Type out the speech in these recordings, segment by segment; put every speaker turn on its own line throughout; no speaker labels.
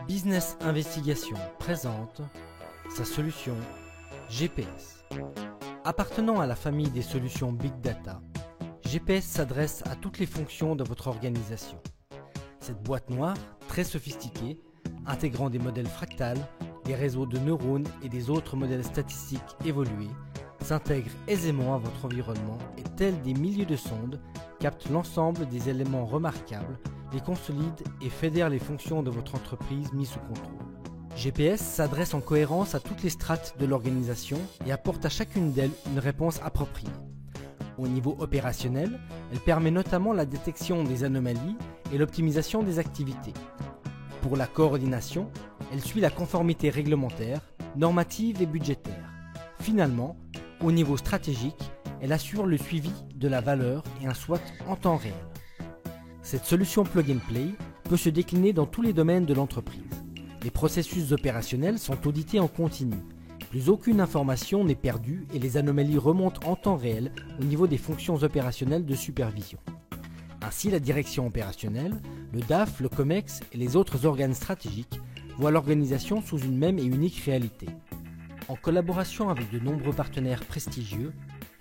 Business Investigation présente sa solution GPS. Appartenant à la famille des solutions Big Data, GPS s'adresse à toutes les fonctions de votre organisation. Cette boîte noire, très sophistiquée, intégrant des modèles fractales, des réseaux de neurones et des autres modèles statistiques évolués, s'intègre aisément à votre environnement et, tels des milliers de sondes, capte l'ensemble des éléments remarquables, les consolide et fédère les fonctions de votre entreprise mises sous contrôle. GPS s'adresse en cohérence à toutes les strates de l'organisation et apporte à chacune d'elles une réponse appropriée. Au niveau opérationnel, elle permet notamment la détection des anomalies et l'optimisation des activités. Pour la coordination, elle suit la conformité réglementaire, normative et budgétaire. Finalement, au niveau stratégique, elle assure le suivi de la valeur et un SWOT en temps réel. Cette solution Plug and Play peut se décliner dans tous les domaines de l'entreprise. Les processus opérationnels sont audités en continu. Plus aucune information n'est perdue et les anomalies remontent en temps réel au niveau des fonctions opérationnelles de supervision. Ainsi, la direction opérationnelle, le DAF, le COMEX et les autres organes stratégiques voient l'organisation sous une même et unique réalité. En collaboration avec de nombreux partenaires prestigieux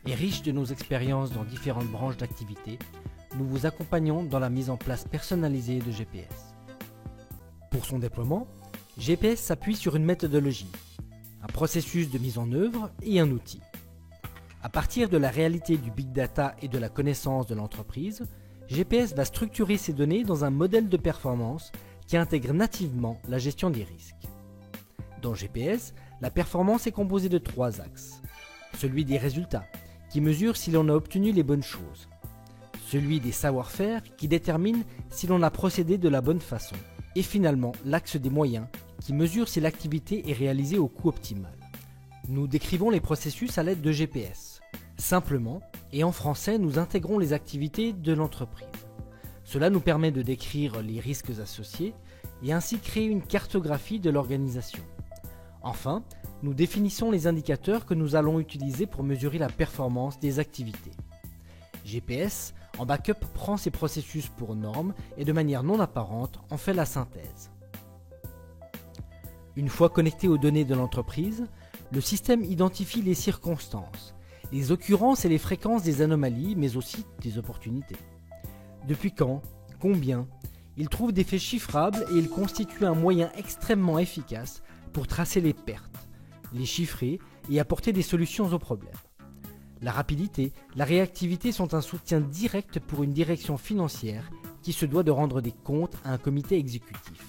et riches de nos expériences dans différentes branches d'activité, nous vous accompagnons dans la mise en place personnalisée de GPS. Pour son déploiement, GPS s'appuie sur une méthodologie, un processus de mise en œuvre et un outil. À partir de la réalité du Big Data et de la connaissance de l'entreprise, GPS va structurer ces données dans un modèle de performance qui intègre nativement la gestion des risques. Dans GPS, la performance est composée de 3 axes. Celui des résultats, qui mesure si l'on a obtenu les bonnes choses. Celui des savoir-faire, qui détermine si l'on a procédé de la bonne façon. Et finalement, l'axe des moyens, qui mesure si l'activité est réalisée au coût optimal. Nous décrivons les processus à l'aide de GPS. Simplement, et en français, nous intégrons les activités de l'entreprise. Cela nous permet de décrire les risques associés et ainsi créer une cartographie de l'organisation. Enfin, nous définissons les indicateurs que nous allons utiliser pour mesurer la performance des activités. GPS, en backup, prend ces processus pour normes et de manière non apparente en fait la synthèse. Une fois connecté aux données de l'entreprise, le système identifie les circonstances, les occurrences et les fréquences des anomalies, mais aussi des opportunités. Depuis quand, combien, il trouve des faits chiffrables et il constitue un moyen extrêmement efficace pour tracer les pertes, les chiffrer et apporter des solutions aux problèmes. La rapidité, la réactivité sont un soutien direct pour une direction financière qui se doit de rendre des comptes à un comité exécutif.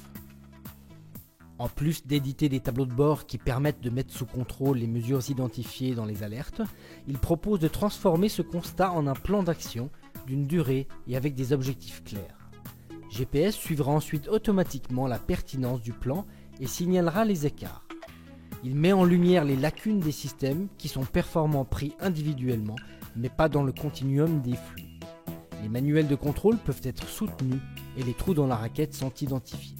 En plus d'éditer des tableaux de bord qui permettent de mettre sous contrôle les mesures identifiées dans les alertes, il propose de transformer ce constat en un plan d'action d'une durée et avec des objectifs clairs. GPS suivra ensuite automatiquement la pertinence du plan et signalera les écarts. Il met en lumière les lacunes des systèmes qui sont performants pris individuellement, mais pas dans le continuum des flux. Les manuels de contrôle peuvent être soutenus et les trous dans la raquette sont identifiés.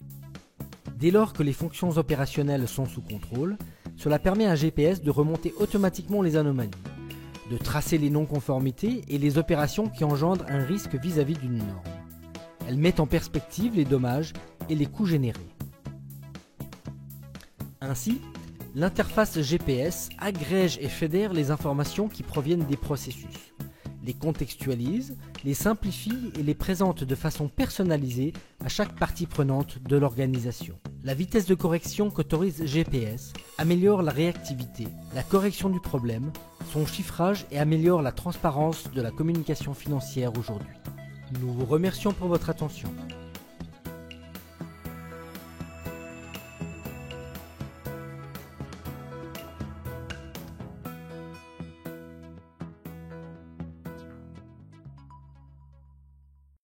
Dès lors que les fonctions opérationnelles sont sous contrôle, cela permet à GPS de remonter automatiquement les anomalies, de tracer les non-conformités et les opérations qui engendrent un risque vis-à-vis d'une norme. Elle met en perspective les dommages et les coûts générés. Ainsi, l'interface GPS agrège et fédère les informations qui proviennent des processus, les contextualise, les simplifie et les présente de façon personnalisée à chaque partie prenante de l'organisation. La vitesse de correction qu'autorise GPS améliore la réactivité, la correction du problème, son chiffrage et améliore la transparence de la communication financière aujourd'hui. Nous vous remercions pour votre attention.